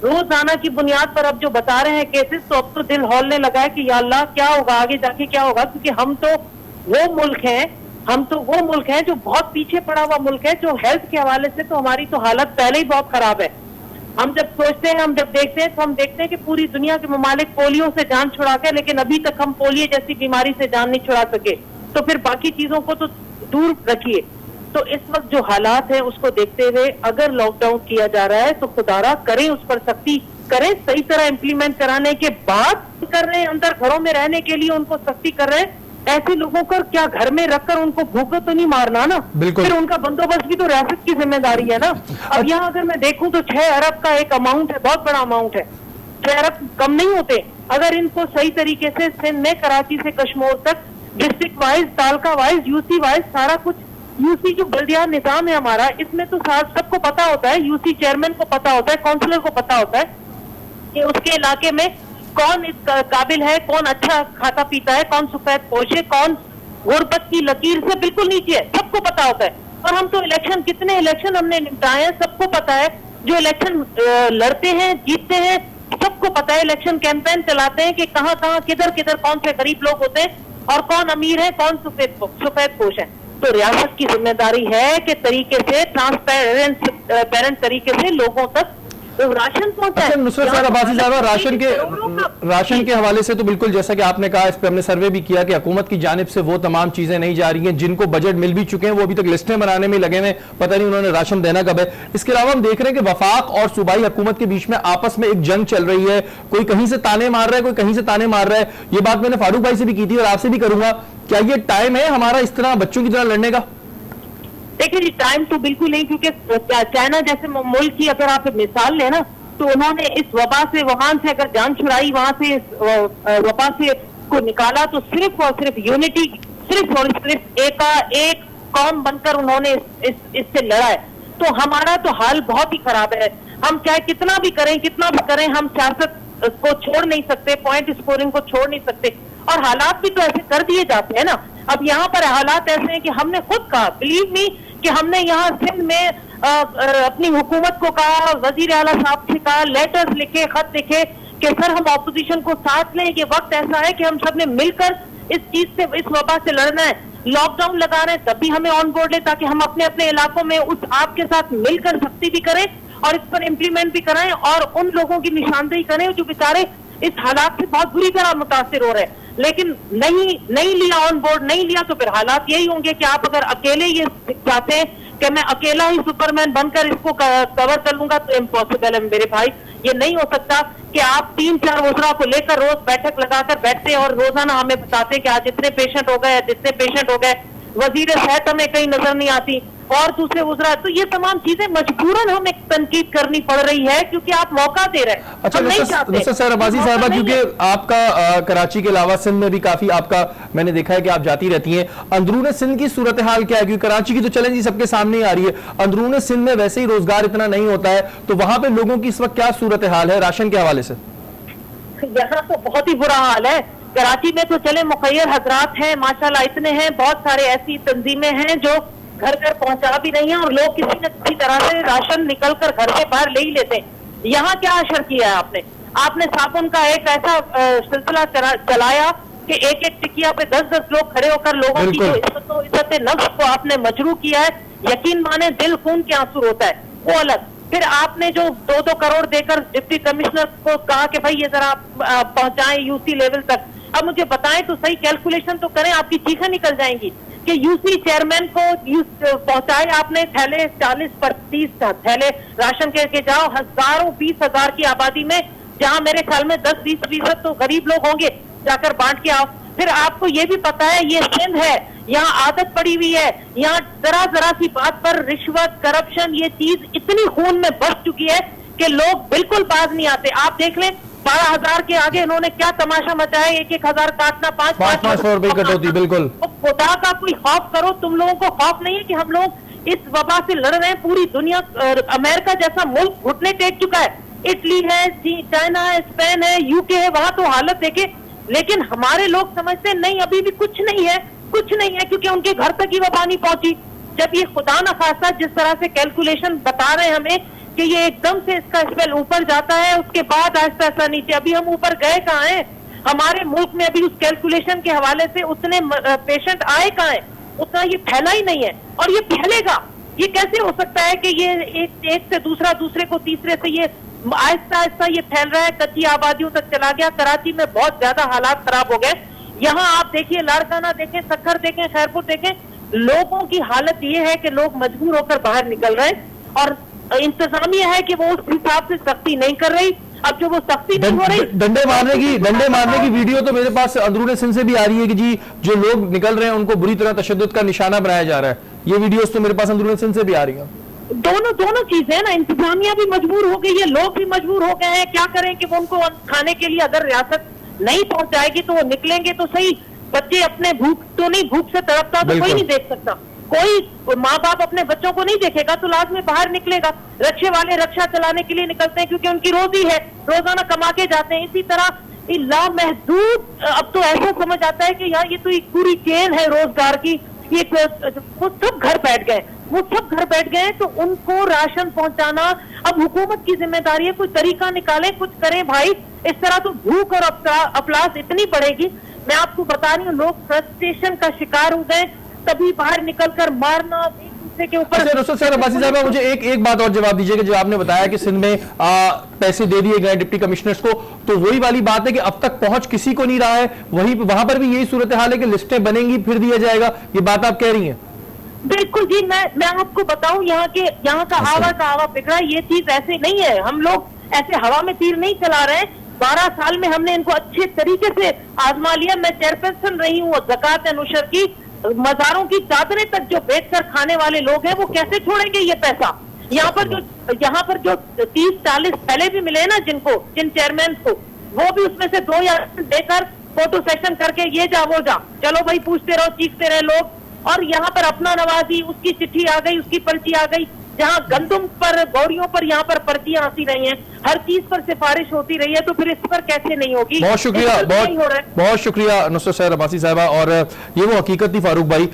روزانہ کی بنیاد پر. اب جو بتا رہے ہیں کیسز, تو اب تو دل ہولنے لگا ہے کہ یا اللہ کیا ہوگا آگے جا کے, کیا ہوگا, کیونکہ ہم تو وہ ملک ہیں جو بہت پیچھے پڑا ہوا ملک ہے, جو ہیلتھ کے حوالے سے تو ہماری تو حالت پہلے ہی بہت خراب ہے. ہم جب سوچتے ہیں, ہم جب دیکھتے ہیں, تو ہم دیکھتے ہیں کہ پوری دنیا کے ممالک پولیو سے جان چھڑا کے, لیکن ابھی تک ہم پولیو جیسی بیماری سے جان نہیں چھڑا سکے. تو پھر باقی چیزوں کو تو دور رکھیے. تو اس وقت جو حالات ہیں اس کو دیکھتے ہوئے اگر لاک ڈاؤن کیا جا رہا ہے تو خدارا کریں, اس پر سختی کریں, صحیح طرح امپلیمنٹ کرانے کے بعد کر رہے ہیں, اندر گھروں میں رہنے کے لیے ان کو سختی کر رہے ہیں, ایسے لوگوں کو کیا گھر میں رکھ کر ان کو بھوکا تو نہیں مارنا نا, بالکل. پھر ان کا بندوبست بھی تو ریاست کی ذمہ داری ہے نا. اب یہاں اگر میں دیکھوں تو 6 ارب کا ایک اماؤنٹ ہے, بہت بڑا اماؤنٹ ہے, 6 ارب کم نہیں ہوتے. اگر ان کو صحیح طریقے سے سندھ میں کراچی سے کشمور تک district wise, taluka wise, U C wise سارا کچھ, یو سی جو بلدیہ نظام ہے ہمارا, اس میں تو سب کو پتا ہوتا ہے, یو سی چیئرمین کو پتا ہوتا ہے, کونسلر کو پتا ہوتا ہے کہ اس کے علاقے میں کون اس قابل ہے, کون اچھا کھاتا پیتا ہے, کون سفید پوش ہے, کون غربت کی لکیر سے بالکل نیچے ہے, سب کو پتا ہوتا ہے. اور ہم تو الیکشن, کتنے الیکشن ہم نے نپٹائے ہیں, سب کو پتا ہے. جو الیکشن لڑتے ہیں, جیتتے ہیں, سب کو پتا ہے. الیکشن کیمپین چلاتے ہیں کہ کہاں کہاں کدھر کدھر کون سے غریب لوگ ہوتے ہیں اور کون امیر ہے, کون سفید پوش ہے. تو ریاست کی ذمہ داری ہے کہ طریقے سے ٹرانسپیرنٹ طریقے سے لوگوں تک راشن پہنچائے. نصرت سہر عباسی صاحبہ, راشن کے حوالے سے تو بالکل جیسا کہ آپ نے کہا, اس پہ ہم نے سروے بھی کیا کہ حکومت کی جانب سے وہ تمام چیزیں نہیں جا رہی ہیں جن کو بجٹ مل بھی چکے ہیں, وہ ابھی تک لسٹیں بنانے میں لگے ہوئے, پتہ نہیں انہوں نے راشن دینا کب ہے. اس کے علاوہ ہم دیکھ رہے ہیں کہ وفاق اور صوبائی حکومت کے بیچ میں آپس میں ایک جنگ چل رہی ہے, کوئی کہیں سے تانے مار رہا ہے, کوئی کہیں سے تانے مار رہا ہے. یہ بات میں نے فاروق بھائی سے بھی کی تھی اور آپ سے بھی کروں گا, کیا یہ ٹائم ہے ہمارا اس طرح بچوں کی طرح لڑنے کا؟ دیکھیں جی, ٹائم تو بالکل نہیں, کیونکہ چائنا جیسے ملک کی اگر آپ مثال لیں نا, تو انہوں نے اس وبا سے, وہان سے اگر جان چھڑائی, وہاں سے وبا سے کو نکالا, تو صرف اور صرف یونٹی, صرف اور صرف ایک قوم بن کر انہوں نے اس سے لڑا ہے. تو ہمارا تو حال بہت ہی خراب ہے. ہم چاہے کتنا بھی کریں, ہم سیاست کو چھوڑ نہیں سکتے, پوائنٹ اسکورنگ کو چھوڑ نہیں سکتے, اور حالات بھی تو ایسے کر دیے جاتے ہیں نا. اب یہاں پر حالات ایسے ہیں کہ ہم نے خود کہا, بلیو می, کہ ہم نے یہاں سندھ میں اپنی حکومت کو کہا, وزیر اعلیٰ صاحب سے کہا, لیٹرز لکھے, خط لکھے کہ سر ہم اپوزیشن کو ساتھ لیں, یہ وقت ایسا ہے کہ ہم سب نے مل کر اس چیز سے, اس وبا سے لڑنا ہے. لاک ڈاؤن لگا رہے ہیں تب بھی ہمیں آن بورڈ لیں, تاکہ ہم اپنے اپنے علاقوں میں اس آپ کے ساتھ مل کر سختی بھی کریں اور اس پر امپلیمنٹ بھی کرائیں, اور ان لوگوں کی نشاندہی کریں جو بیچارے اس حالات سے بہت بری طرح متاثر ہو رہے ہیں. لیکن نہیں لیا آن بورڈ, نہیں لیا, تو پھر حالات یہی ہوں گے کہ آپ اگر اکیلے یہ چاہتے ہیں کہ میں اکیلا ہی سپر مین بن کر اس کو کور کر لوں گا, تو امپاسبل ہے میرے بھائی. یہ نہیں ہو سکتا کہ آپ 3-4 وزراء کو لے کر روز بیٹھک لگا کر بیٹھتے ہیں اور روزانہ ہمیں بتاتے ہیں کہ آج اتنے پیشنٹ ہو گئے, جتنے پیشنٹ ہو گئے, وزیر صحت ہمیں کہیں نظر نہیں آتی اور دوسرے وزراء. تو یہ تمام چیزیں مجبوراً ہمیں تنقید کرنی پڑ رہی ہے کیونکہ آپ موقع دے رہے ہیں. اچھا نصرت سہر عباسی صاحبہ, کیونکہ آپ کا کراچی کے علاوہ سندھ میں بھی کافی آپ کا, میں نے دیکھا ہے کہ آپ جاتی رہتی ہیں, اندرون سندھ کی صورتحال کیا ہے؟ کیونکہ کراچی کی تو چیلنج ہی سب کے سامنے آ رہی ہے, اندرون سندھ میں ویسے ہی روزگار اتنا نہیں ہوتا ہے, تو وہاں پہ لوگوں کی اس وقت کیا صورتحال ہے راشن کے حوالے سے؟ یہاں تو بہت ہی برا حال ہے. کراچی میں تو چلے مخیر حضرات ہیں ماشاءاللہ اتنے ہیں, بہت سارے ایسی تنظیمیں ہیں جو گھر گھر پہنچا بھی رہی ہیں, اور لوگ کسی نہ کسی طرح سے راشن نکل کر گھر کے باہر لے ہی لیتے ہیں. یہاں کیا اشر کیا ہے آپ نے صابن کا ایک ایسا سلسلہ چلایا کہ ایک ٹکیا پہ 10 لوگ کھڑے ہو کر لوگوں کی جو عزت نفس کو آپ نے مجروح کیا ہے. یقین مانے دل خون کے آنسو ہوتا ہے, وہ الگ. پھر آپ نے جو 2 کروڑ دے کر ڈپٹی کمشنر کو کہا کہ بھائی یہ ذرا پہنچائیں یو سی لیول تک. اب مجھے بتائیں تو صحیح کیلکولیشن تو کریں, آپ کی چیخیں نکل جائیں گی کہ یو سی چیئرمین کو پہنچائے آپ نے تھیلے 40-30 تھیلے راشن کے جاؤ, ہزاروں 20,000 کی آبادی میں, جہاں میرے خیال میں 10-20% تو غریب لوگ ہوں گے, جا کر بانٹ کے آؤ. پھر آپ کو یہ بھی پتا ہے یہ سندھ ہے, یہاں عادت پڑی ہوئی ہے, یہاں ذرا سی بات پر رشوت, کرپشن, یہ چیز اتنی خون میں بس چکی ہے کہ لوگ بالکل باز نہیں آتے. آپ دیکھ لیں 12,000 کے آگے انہوں نے کیا تماشا مچایا, 1,000 کاٹنا, 500 روپے کٹوتی. بالکل خدا کا کوئی خوف کرو, تم لوگوں کو خوف نہیں ہے کہ ہم لوگ اس وبا سے لڑ رہے ہیں. پوری دنیا, امریکہ جیسا ملک گھٹنے ٹیک چکا ہے, اٹلی ہے, چائنا ہے, اسپین ہے, UK ہے, وہاں تو حالت دیکھے. لیکن ہمارے لوگ سمجھتے نہیں ابھی بھی کچھ نہیں ہے, کیونکہ ان کے گھر تک ہی وبا نہیں پہنچی. جب یہ خدا نہ خواستہ جس طرح سے کیلکولیشن بتا رہے ہیں ہمیں کہ یہ ایک دم سے اس کا اسپیل اوپر جاتا ہے, اس کے بعد آہستہ آہستہ نیچے, ابھی ہم اوپر گئے کہاں ہیں؟ ہمارے ملک میں ابھی اس کیلکولیشن کے حوالے سے اتنے پیشنٹ آئے کہاں ہیں, اتنا یہ پھیلا ہی نہیں ہے, اور یہ پھیلے گا. یہ کیسے ہو سکتا ہے کہ یہ ایک سے دوسرا, دوسرے کو تیسرے سے, یہ آہستہ آہستہ یہ پھیل رہا ہے, کچی آبادیوں تک چلا گیا. کراچی میں بہت زیادہ حالات خراب ہو گئے. یہاں آپ دیکھیے لاڑکانہ دیکھیں, سکھر دیکھیں, خیرپور دیکھیں, لوگوں کی حالت یہ ہے کہ لوگ مجبور ہو کر باہر نکل رہے ہیں, اور انتظامیہ ہے کہ وہ اس حساب سے سختی نہیں کر رہی. اب جو وہ سختی نہیں ہو رہی, ڈنڈے مارنے کی ویڈیو تو میرے پاس اندرون سندھ سے بھی آ رہی ہے کہ جی جو لوگ نکل رہے ہیں ان کو بری طرح تشدد کا نشانہ بنایا جا رہا ہے. یہ ویڈیوز تو میرے پاس اندرون سندھ سے بھی آ رہی ہیں. دونوں چیزیں نا, انتظامیہ بھی مجبور ہو گئی ہے, لوگ بھی مجبور ہو گئے ہیں. کیا کریں کہ وہ ان کو کھانے کے لیے اگر ریاست نہیں پہنچائے گی تو وہ نکلیں گے تو صحیح. بچے اپنے بھوک سے تڑپتا تو کوئی نہیں دیکھ سکتا, کوئی ماں باپ اپنے بچوں کو نہیں دیکھے گا تو لازمی باہر نکلے گا. رکشے والے رکشہ چلانے کے لیے نکلتے ہیں کیونکہ ان کی روزی ہے, روزانہ کما کے جاتے ہیں. اسی طرح لامحدود اب تو ایسا سمجھ آتا ہے کہ یار یہ تو ایک پوری چین ہے روزگار کی. یہ وہ سب گھر بیٹھ گئے تو ان کو راشن پہنچانا اب حکومت کی ذمہ داری ہے. کوئی طریقہ نکالیں, کچھ کریں بھائی. اس طرح تو بھوک اور افلاس اتنی بڑھے گی. میں آپ کو بتا رہی ہوں, لوگ فرسٹریشن کا شکار ہو گئے, تبھی باہر نکل کر مارنا ایک دوسرے کے اوپر. نصرت صاحب, عباسی صاحبہ, مجھے ایک بات اور جواب دیجیے کہ جو آپ نے بتایا کہ سندھ میں پیسے دے دیے گئے ڈپٹی کمشنرز کو, تو وہی والی بات ہے کہ اب تک پہنچ کسی کو نہیں رہا ہے. وہاں پر بھی یہی صورتحال ہے کہ لسٹیں بنیں گی پھر دیا جائے گا, یہ بات آپ کہہ رہی ہیں؟ بالکل جی. میں آپ کو بتاؤں, یہاں کا آوا پکڑا, یہ چیز ایسے نہیں ہے. ہم لوگ ایسے ہوا میں تیر نہیں چلا رہے ہیں. 12 سال میں ہم نے ان کو اچھے طریقے سے آزما لیا. میں چیئرپرسن رہی ہوں زکوٰۃ نشر کی. مزاروں کی چادریں تک جو بیچ کر کھانے والے لوگ ہیں وہ کیسے چھوڑیں گے یہ پیسہ؟ یہاں پر جو 30-40 پہلے بھی ملے نا جن چیئرمین کو, وہ بھی اس میں سے 2 یا دے کر فوٹو سیشن کر کے یہ جا وہ جا, چلو بھائی پوچھتے رہو, چیختے رہے لوگ. اور یہاں پر اپنا نوازی, اس کی چٹھی آ گئی, اس کی پرچی آ گئی. جہاں گندم پر, گوریوں پر یہاں پر پرچیاں آتی رہی ہیں, ہر چیز پر سفارش ہوتی رہی ہے, تو پھر اس پر کیسے نہیں ہوگی؟ بہت شکریہ نصرت صاحب عباسی صاحبہ. اور یہ وہ حقیقت تھی فاروق بھائی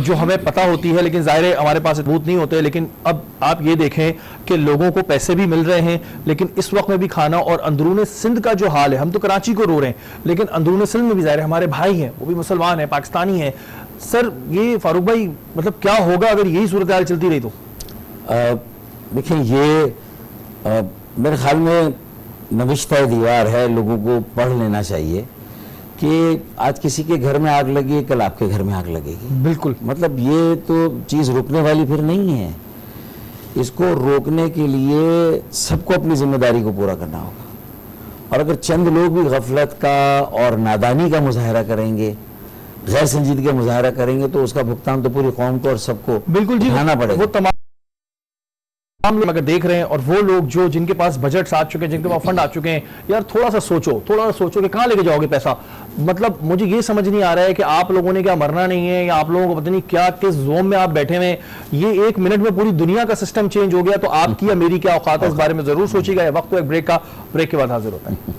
جو ہمیں پتہ ہوتی ہے, لیکن ظاہر ہے ہمارے پاس ثبوت نہیں ہوتے. لیکن اب آپ یہ دیکھیں کہ لوگوں کو پیسے بھی مل رہے ہیں, لیکن اس وقت میں بھی کھانا, اور اندرون سندھ کا جو حال ہے, ہم تو کراچی کو رو رہے ہیں, لیکن اندرون سندھ میں بھی ظاہر ہے ہمارے بھائی ہیں, وہ بھی مسلمان ہیں, پاکستانی ہیں. سر یہ فاروق بھائی مطلب کیا ہوگا اگر یہی صورتحال چلتی رہی تو؟ دیکھیں, یہ میرے خیال میں نوشتہ دیوار ہے, لوگوں کو پڑھ لینا چاہیے کہ آج کسی کے گھر میں آگ لگی, کل آپ کے گھر میں آگ لگے گی. بالکل, مطلب یہ تو چیز رکنے والی پھر نہیں ہے. اس کو روکنے کے لیے سب کو اپنی ذمہ داری کو پورا کرنا ہوگا. اور اگر چند لوگ بھی غفلت کا اور نادانی کا مظاہرہ کریں گے, غیر سنجیدگی کا مظاہرہ کریں گے, تو اس کا بھگتان تو پوری قوم کو اور سب کو بالکل جی اٹھانا پڑے گا. وہ تمام لوگ اگر دیکھ رہے ہیں, اور وہ لوگ جن کے پاس بجٹس آ چکے ہیں, جن کے پاس فنڈ آ چکے ہیں, یار تھوڑا سا سوچو کہ کہاں لے کے جاؤ گے پیسہ. مطلب مجھے یہ سمجھ نہیں آ رہا ہے کہ آپ لوگوں نے کیا مرنا نہیں ہے, یا آپ لوگوں کو پتہ نہیں کیا کس زوم میں آپ بیٹھے ہوئے ہیں. یہ 1 منٹ میں پوری دنیا کا سسٹم چینج ہو گیا, تو آپ کی یا میری کیا اوقات ہے, اس بارے میں ضرور سوچیے گا. وقت تو ایک بریک کا, بریک کے بعد حاضر ہوتا ہے.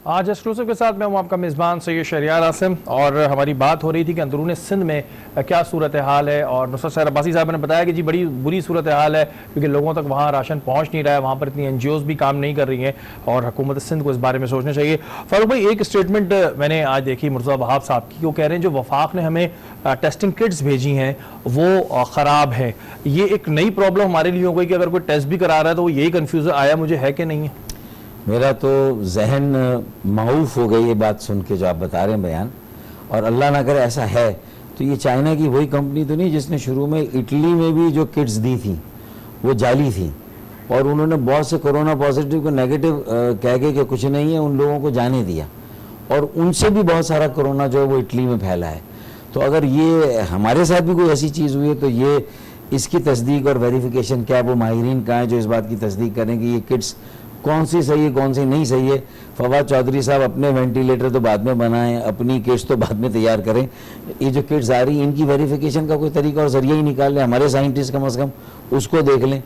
آج ایکسکلوسیو کے ساتھ میں ہوں آپ کا میزبان سید شہریار عاصم, اور ہماری بات ہو رہی تھی کہ اندرون سندھ میں کیا صورتحال ہے. اور نصرت صاحب عباسی صاحب نے بتایا کہ جی بڑی بری صورتحال ہے, کیونکہ لوگوں تک وہاں راشن پہنچ نہیں رہا ہے, وہاں پر اتنی NGOs بھی کام نہیں کر رہی ہیں, اور حکومت سندھ کو اس بارے میں سوچنا چاہیے. فاروق بھائی, ایک اسٹیٹمنٹ میں نے آج دیکھی مرتضیٰ وہاب صاحب کی, وہ کہہ رہے ہیں جو وفاق نے ہمیں ٹیسٹنگ کٹس بھیجی ہیں وہ خراب ہے. یہ ایک نئی پرابلم ہمارے لیے ہو گئی کہ اگر کوئی ٹیسٹ بھی کرا رہا ہے تو وہ یہی کنفیوژن آیا مجھے ہے کہ نہیں ہے. میرا تو ذہن معوف ہو گئی یہ بات سن کے جو آپ بتا رہے ہیں بیان. اور اللہ نہ کرے ایسا ہے تو یہ چائنا کی وہی کمپنی تو نہیں جس نے شروع میں اٹلی میں بھی جو کٹس دی تھیں وہ جعلی تھیں, اور انہوں نے بہت سے کورونا پازیٹیو کو نیگیٹو کہہ کے کہ کچھ نہیں ہے ان لوگوں کو جانے دیا, اور ان سے بھی بہت سارا کورونا جو ہے وہ اٹلی میں پھیلا ہے. تو اگر یہ ہمارے ساتھ بھی کوئی ایسی چیز ہوئی ہے تو یہ اس کی تصدیق اور ویریفیکیشن کیا وہ ماہرین کہاں ہیں جو اس بات کی تصدیق کریں کہ یہ کٹس کون سی صحیح ہے کون سی نہیں صحیح ہے. فواد چودھری صاحب اپنے وینٹیلیٹر تو بعد میں بنائیں, اپنی کٹس تو بعد میں تیار کریں. یہ جو کٹس آ رہی ہیں ان کی ویریفیکیشن کا کوئی طریقہ اور ذریعہ ہی نکال لیں, ہمارے سائنٹسٹ کم از کم اس کو دیکھ لیں.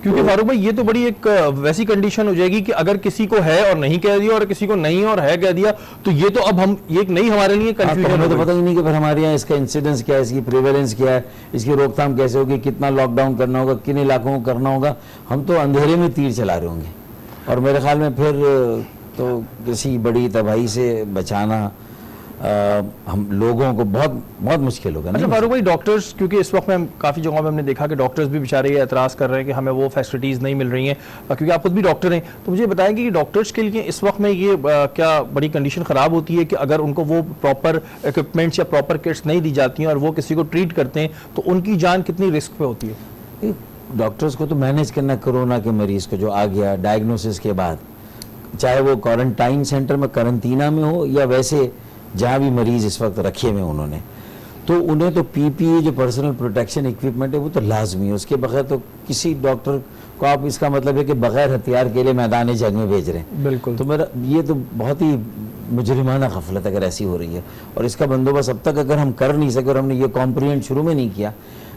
کیونکہ فاروق بھائی یہ تو بڑی ایک ویسی کنڈیشن ہو جائے گی کہ اگر کسی کو ہے اور نہیں کہہ دیا, اور کسی کو نہیں اور ہے کہہ دیا, تو یہ تو اب ہم یہ ایک نئی ہمارے لیے کنفیوژن ہمیں تو پتہ ہی نہیں کہ پھر ہمارے یہاں اس کا انسیڈنس کیا ہے, اس کی پریویلنس کیا ہے, اس کی روک تھام کیسے ہوگی, کتنا لاک ڈاؤن کرنا ہوگا, کن علاقوں کو کرنا ہوگا. ہم تو اندھیرے میں تیر چلا رہے ہوں گے, اور میرے خیال میں پھر تو کسی بڑی تباہی سے بچانا ہم لوگوں کو بہت بہت مشکل ہوگا. اچھا فاروق بھائی, ڈاکٹرز کیونکہ اس وقت میں کافی جگہوں میں ہم نے دیکھا کہ ڈاکٹرز بھی بیچارے یہ اعتراض کر رہے ہیں کہ ہمیں وہ فیسلٹیز نہیں مل رہی ہیں, کیونکہ آپ خود بھی ڈاکٹر ہیں, تو مجھے بتائیں کہ ڈاکٹرز کے لیے اس وقت میں یہ کیا بڑی کنڈیشن خراب ہوتی ہے کہ اگر ان کو وہ پراپر اکوپمنٹس یا پراپر کٹس نہیں دی جاتی ہیں اور وہ کسی کو ٹریٹ کرتے ہیں تو ان کی جان کتنی رسک پہ ہوتی ہے؟ ڈاکٹرز کو تو مینیج کرنا کرونا کے مریض کو جو آ گیا ڈائگنوسس کے بعد، چاہے وہ کوارنٹائن سینٹر میں قرنطینہ میں ہو یا ویسے جہاں بھی مریض اس وقت رکھے ہوئے انہوں نے، تو انہیں تو پی پی ای جو پرسنل پروٹیکشن اکوپمنٹ ہے وہ تو لازمی ہے. اس کے بغیر تو کسی ڈاکٹر کو آپ اس کا مطلب ہے کہ بغیر ہتھیار کے لیے میدان جنگ میں بھیج رہے ہیں. بالکل. تو میرا یہ تو بہت ہی مجرمانہ غفلت اگر ایسی ہو رہی ہے، اور اس کا بندوبست اب تک اگر ہم کر نہیں سکے اور ہم نے یہ کمپریہنڈ شروع میں نہیں کیا.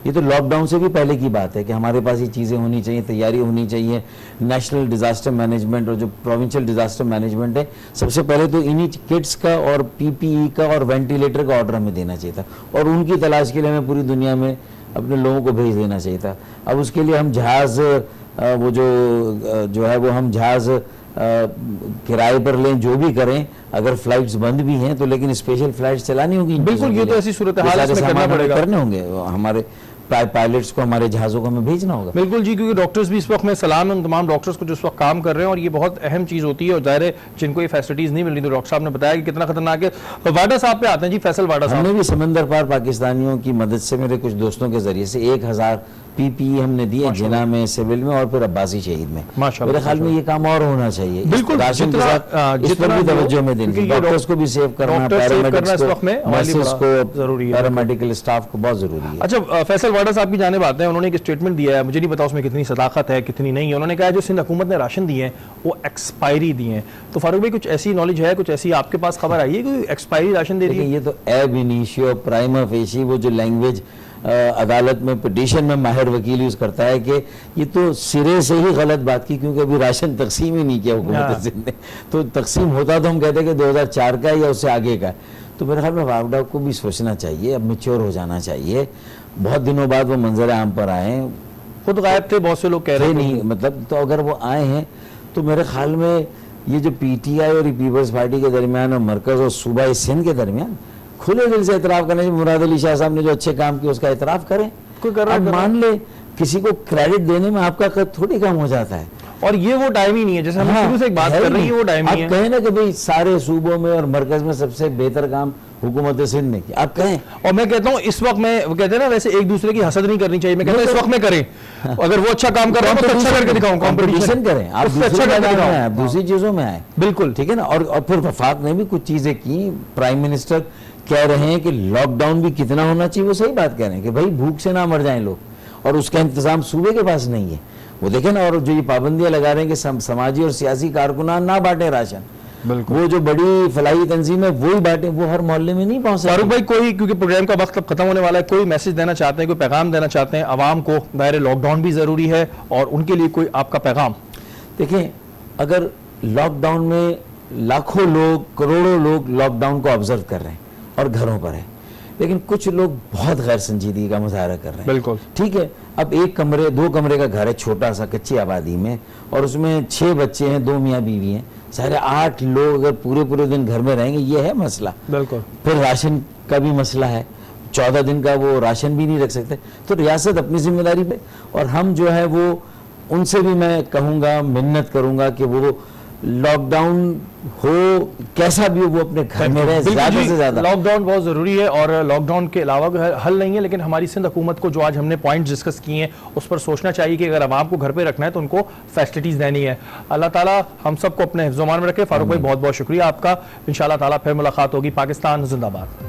یہ تو لاک ڈاؤن سے بھی پہلے کی بات ہے کہ ہمارے پاس یہ چیزیں ہونی چاہیے، تیاری ہونی چاہیے. نیشنل ڈیزاسٹر مینجمنٹ اور جو پروونشل ڈیزاسٹر مینجمنٹ ہے، سب سے پہلے تو انہی کٹس کا اور پی پی ای کا اور وینٹیلیٹر کا آرڈر ہمیں دینا چاہیے تھا، اور ان کی تلاش کے لیے ہمیں پوری دنیا میں اپنے لوگوں کو بھیج دینا چاہیے تھا. اب اس کے لیے ہم جہاز وہ جو ہے وہ ہم جہاز کرائے پر لیں، جو بھی کریں. اگر فلائٹس بند بھی ہیں تو لیکن اسپیشل فلائٹس چلانی ہوگی. بالکل، یہ تو ایسی صورتحال ہے، اس میں کرنا پڑے گا، کرنے ہوں گے ہمارے پائلٹس کو، ہمارے جہازوں کو ہمیں بھیجنا ہوگا. بالکل جی، کیونکہ ڈاکٹرز بھی اس وقت میں سلام ان تمام ڈاکٹرز کو جو اس وقت کام کر رہے ہیں، اور یہ بہت اہم چیز ہوتی ہے. اور ظاہر ہے جن کو یہ فیسلٹیز نہیں مل رہی، تو ڈاکٹر صاحب نے بتایا کہ کتنا خطرناک ہے. واڈا صاحب پہ آتے ہیں جی، فیصل واڈا صاحب. ہم نے بھی سمندر پار پاکستانیوں کی مدد سے، میرے کچھ دوستوں کے ذریعے سے 1000 پی پی ای ہم نے دیے جنا میں، سول میں، اور پھر عباسی شہید میں. میرے خیال میں یہ کام اور ہونا چاہیے. بالکل، راشن کے ساتھ اس پر بھی توجہ میں دینی ہے. ڈاکٹرز کو بھی سیو کرنا، پیرامیڈکس کو، نرسز کو، پیرامیڈیکل اسٹاف کو بہت ضروری ہے. اچھا، فیصل واڈا صاحب کی جانب آتے ہیں. انہوں نے ایک اسٹیٹمنٹ دیا ہے، مجھے نہیں پتا اس میں کتنی صداقت ہے کتنی نہیں ہے. انہوں نے کہا جو سندھ حکومت نے راشن دیے ہیں وہ ایکسپائری دیے ہیں. تو فاروق بھائی کچھ ایسی نالج ہے، کچھ ایسی آپ کے پاس خبر آئی ہے کہ ایکسپائری راشن دے رہی ہے؟ یہ تو ایب انیشیو پرائما فیشی، وہ جو لینگویج عدالت میں پٹیشن میں ماہر وکیل یوز کرتا ہے کہ یہ تو سرے سے ہی غلط بات کی، کیونکہ ابھی راشن تقسیم ہی نہیں کیا حکومت سندھ نے. تو تقسیم ہوتا تو ہم کہتے ہیں کہ 2004 کا ہے یا اس سے آگے کا ہے. تو میرے خیال میں واوڈا کو بھی سوچنا چاہیے، اب میچور ہو جانا چاہیے. بہت دنوں بعد وہ منظر عام پر آئے ہیں. خود غائب تھے، بہت سے لوگ کہہ رہے نہیں، مطلب تو اگر وہ آئے ہیں تو میرے خیال میں یہ جو پی ٹی آئی اور پیپلز پارٹی کے درمیان اور مرکز اور صوبہ سندھ کے درمیان کھلے دل سے اعتراف کرنے. مراد علی شاہ صاحب نے جو اچھے کام کیے اس کا اعتراف کریں. اب مان لے، کسی کو کریڈٹ دینے میں آپ کا قد تھوڑی کم ہو جاتا ہے. اور یہ وہ ٹائم ہی نہیں ہے جیسے ہم شروع سے ایک بات کر رہے ہیں، وہ ٹائم نہیں ہے. آپ کہیں نا کہ بھئی سارے صوبوں میں اور مرکز میں سب سے بہتر کام حکومت سندھ نے کیا، آپ کہیں. اور میں کہتا ہوں اس وقت میں، وہ کہتے ہیں نا ویسے ایک دوسرے کی حسد نہیں کرنی چاہیے. میں کہتا ہوں اس وقت میں کریں، اگر وہ اچھا کام کر رہا ہے تو اچھا کر کے دکھاؤں، کمپٹیشن کریں. آپ دوسری چیزوں میں آئیں. بالکل ٹھیک ہے نا. اور پھر وفاق نے بھی کچھ چیزیں کی. پرائم منسٹر کہہ رہے ہیں کہ لاک ڈاؤن بھی کتنا ہونا چاہیے. وہ صحیح بات کہہ رہے ہیں کہ بھائی بھوک سے نہ مر جائیں لوگ، اور اس کا انتظام صوبے کے پاس نہیں ہے. وہ دیکھیں نا. اور جو یہ پابندیاں لگا رہے ہیں کہ سماجی اور سیاسی کارکنان نہ بانٹیں راشن. بالکل. وہ جو بڑی فلاحی تنظیم ہے وہی بانٹیں، وہ ہر محلے میں نہیں پہنچ سکتے. فاروق بھائی کوئی، کیونکہ پروگرام کا وقت اب ختم ہونے والا ہے، کوئی میسج دینا چاہتے ہیں، کوئی پیغام دینا چاہتے ہیں عوام کو؟ ظاہر لاک ڈاؤن بھی ضروری ہے، اور ان کے لیے کوئی آپ کا پیغام؟ دیکھیں، اگر لاک ڈاؤن میں لاکھوں لوگ، کروڑوں لوگ لاک ڈاؤن کو آبزرو کر رہے ہیں اور گھروں پر ہیں، لیکن کچھ لوگ بہت غیر سنجیدگی کا مظاہرہ کر رہے ہیں. بالکل ٹھیک ہے. اب 2 کمرے کا گھر ہے چھوٹا سا کچی آبادی میں، اور اس میں 6 بچے ہیں، 2 میاں بیوی ہیں. سارے 8 لوگ اگر پورے دن گھر میں رہیں گے، یہ ہے مسئلہ. بالکل. پھر راشن کا بھی مسئلہ ہے، 14 دن کا وہ راشن بھی نہیں رکھ سکتے. تو ریاست اپنی ذمہ داری پہ، اور ہم جو ہے وہ ان سے بھی میں کہوں گا، منت کروں گا کہ وہ لاک ڈاؤن ہو کیسا بھی ہو، وہ اپنے گھر میں رہے زیادہ سے زیادہ. لاک ڈاؤن بہت ضروری ہے، اور لاک ڈاؤن کے علاوہ حل نہیں ہے. لیکن ہماری سندھ حکومت کو جو آج ہم نے پوائنٹس ڈسکس کیے ہیں اس پر سوچنا چاہیے کہ اگر عوام کو گھر پہ رکھنا ہے تو ان کو فیسلٹیز دینی ہے. اللہ تعالیٰ ہم سب کو اپنے حفظ و امان میں رکھے. فاروق بھائی بہت بہت شکریہ آپ کا. انشاءاللہ تعالیٰ پھر ملاقات ہوگی. پاکستان زندہ باد.